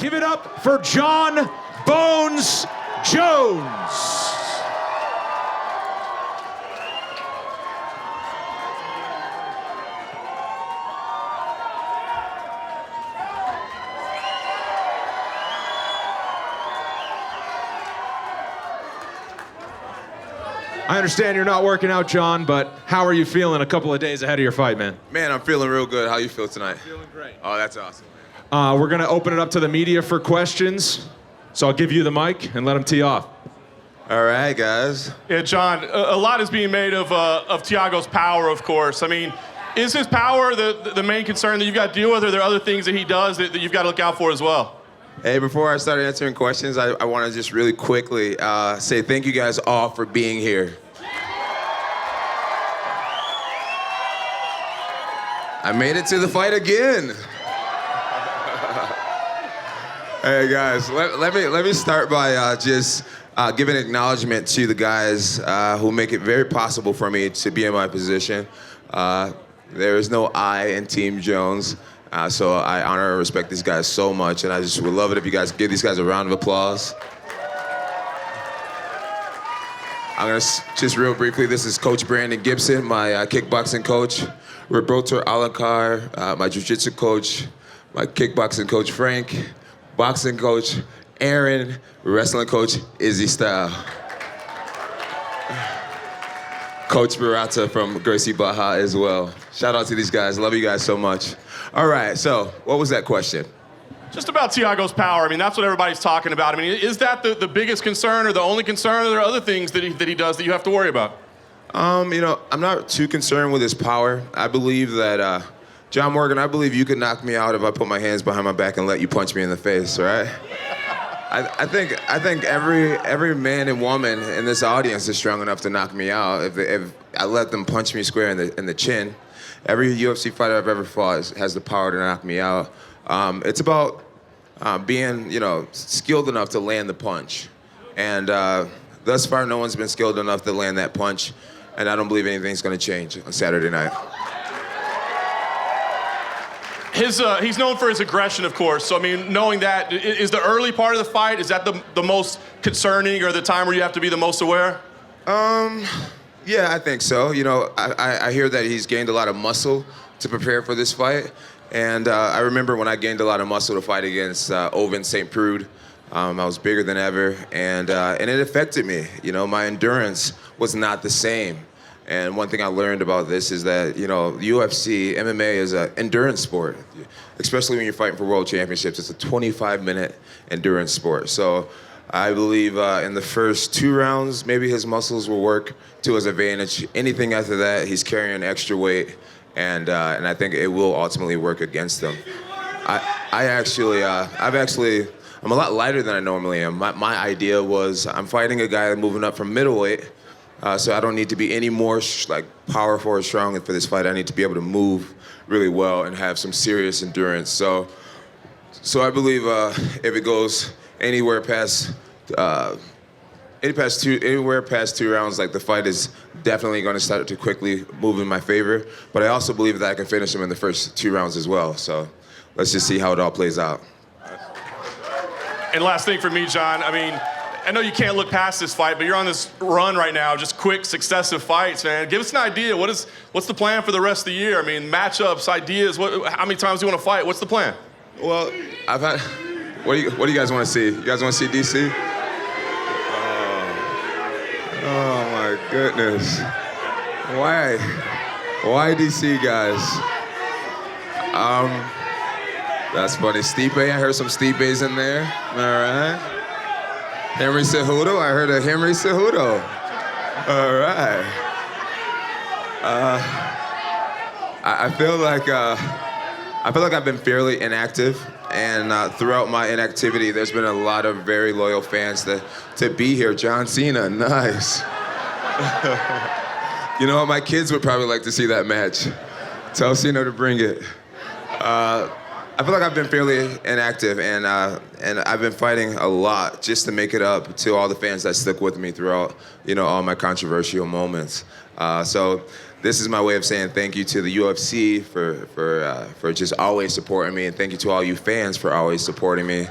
Give it up for Jon Bones Jones. I understand you're not working out, Jon, but how are you feeling a couple of days ahead of your fight, man? Man, I'm feeling real good. How you feel tonight? Feeling great. Oh, that's awesome. We're going to open it up to the media for questions. So I'll give you the mic and let them tee off. All right, guys. Yeah, Jon, a lot is being made of Thiago's power, of course. I mean, is his power the main concern that you've got to deal with, or are there other things that he does that you've got to look out for as well? Hey, before I start answering questions, I want to just really quickly say thank you guys all for being here. I made it to the fight again. Hey guys, let me start by just giving acknowledgement to the guys who make it very possible for me to be in my position. There is no I in Team Jones. So I honor and respect these guys so much, and I just would love it if you guys give these guys a round of applause. I'm gonna just real briefly, this is Coach Brandon Gibson, my kickboxing coach. Roberto Alencar, my jiu-jitsu coach. My kickboxing coach, Frank. Boxing coach, Aaron. Wrestling coach, Izzy Style. Coach Barata from Gracie Baja as well. Shout out to these guys. Love you guys so much. All right, so what was that question? Just about Thiago's power. I mean, that's what everybody's talking about. I mean, is that the biggest concern or the only concern, or are there other things that he does that you have to worry about? You know, I'm not too concerned with his power. I believe that, John Morgan, I believe you could knock me out if I put my hands behind my back and let you punch me in the face, right? I think every man and woman in this audience is strong enough to knock me out if I let them punch me square in the chin. Every UFC fighter I've ever fought has the power to knock me out. It's about being, skilled enough to land the punch. And thus far, no one's been skilled enough to land that punch, and I don't believe anything's going to change on Saturday night. He's known for his aggression, of course. So, I mean, knowing that, is the early part of the fight, is that the most concerning, or the time where you have to be the most aware? Yeah, I think so. I hear that he's gained a lot of muscle to prepare for this fight. And I remember when I gained a lot of muscle to fight against Oven St. Preux. I was bigger than ever, and it affected me. My endurance was not the same. And one thing I learned about this is that, UFC, MMA is an endurance sport, especially when you're fighting for world championships. It's a 25-minute endurance sport. So I believe in the first 2 rounds, maybe his muscles will work to his advantage. Anything after that, he's carrying extra weight, and I think it will ultimately work against him. I'm a lot lighter than I normally am. My idea was I'm fighting a guy moving up from middleweight, so I don't need to be any more powerful or strong for this fight. I need to be able to move really well and have some serious endurance. So I believe if it goes anywhere past 2 rounds, the fight is definitely going to start to quickly move in my favor. But I also believe that I can finish him in the first 2 rounds as well. So let's just see how it all plays out. And last thing for me, Jon, I mean, I know you can't look past this fight, but you're on this run right now, just quick, successive fights, man. Give us an idea. What's the plan for the rest of the year? I mean, matchups, ideas. How many times do you want to fight? What's the plan? Well, what do you guys want to see? You guys want to see DC? Oh my goodness. Why DC, guys? That's funny. Stipe, I heard some Stipes in there. All right. Henry Cejudo, I heard a Henry Cejudo. All right. I feel like I've been fairly inactive, and throughout my inactivity, there's been a lot of very loyal fans to be here. John Cena, nice. You know what? My kids would probably like to see that match. Tell Cena to bring it. I feel like I've been fairly inactive, and I've been fighting a lot just to make it up to all the fans that stuck with me throughout, all my controversial moments. So this is my way of saying thank you to the UFC for just always supporting me, and thank you to all you fans for always supporting me.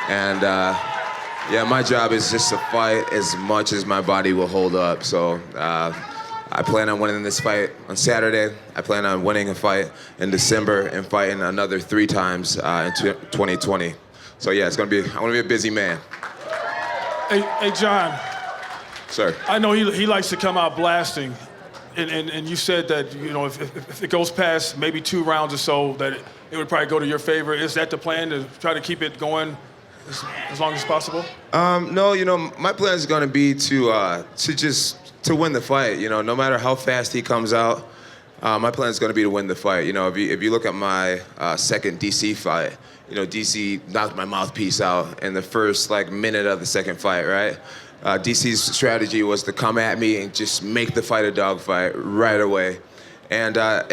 And yeah, my job is just to fight as much as my body will hold up. So I plan on winning this fight on Saturday. I plan on winning a fight in December and fighting another 3 times in 2020. So yeah, I'm gonna be a busy man. Hey, Jon. Sir. I know he likes to come out blasting, and you said that, you know, if it goes past maybe 2 rounds or so, that it would probably go to your favor. Is that the plan, to try to keep it going as long as possible? No, you know, my plan is gonna be to win the fight. You know, no matter how fast he comes out, my plan is gonna be to win the fight. You know, if you look at my second DC fight, you know, DC knocked my mouthpiece out in the first minute of the second fight, right? DC's strategy was to come at me and just make the fight a dogfight right away, and that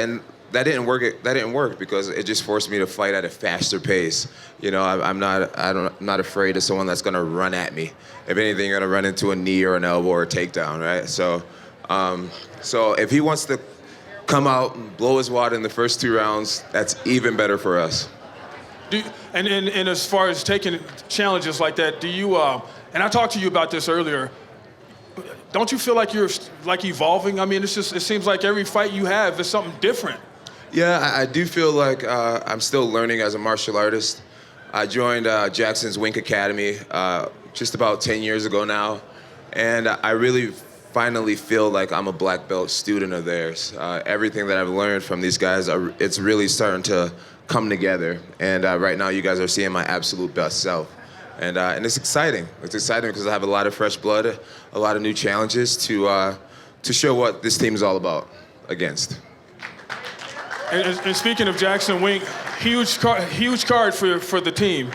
didn't work. That didn't work because it just forced me to fight at a faster pace. You know, I'm not afraid of someone that's gonna run at me. If anything, you're gonna run into a knee or an elbow or a takedown, right? So, so if he wants to come out and blow his wad in the first 2 rounds, that's even better for us. And as far as taking challenges like that, do you? And I talked to you about this earlier. Don't you feel like you're evolving? I mean, it seems like every fight you have is something different. Yeah, I do feel like I'm still learning as a martial artist. I joined Jackson's Wink Academy just about 10 years ago now, and I really finally feel like I'm a black belt student of theirs. Everything that I've learned from these guys, it's really starting to come together, and right now you guys are seeing my absolute best self. And it's exciting. It's exciting because I have a lot of fresh blood, a lot of new challenges to show what this team is all about against. And speaking of Jackson Wink, huge card for the team.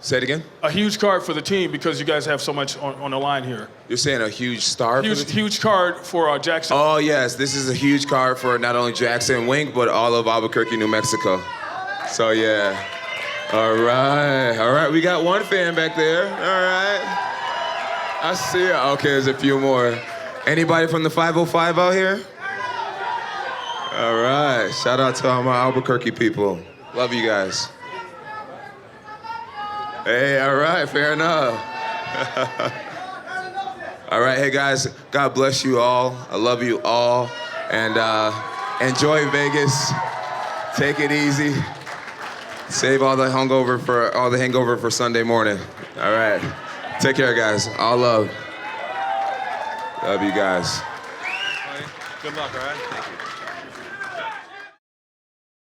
Say it again? A huge card for the team because you guys have so much on the line here. You're saying a huge star for the team? Huge card for Jackson. Oh, yes. This is a huge card for not only Jackson Wink, but all of Albuquerque, New Mexico. So, yeah. All right. We got one fan back there. All right. I see it. Okay, there's a few more. Anybody from the 505 out here? All right. Shout out to all my Albuquerque people. Love you guys. Hey, all right. Fair enough. All right. Hey, guys. God bless you all. I love you all. And enjoy Vegas. Take it easy. Save all the hangover for Sunday morning. All right. Take care, guys. All love. Love you guys. Good luck, all right?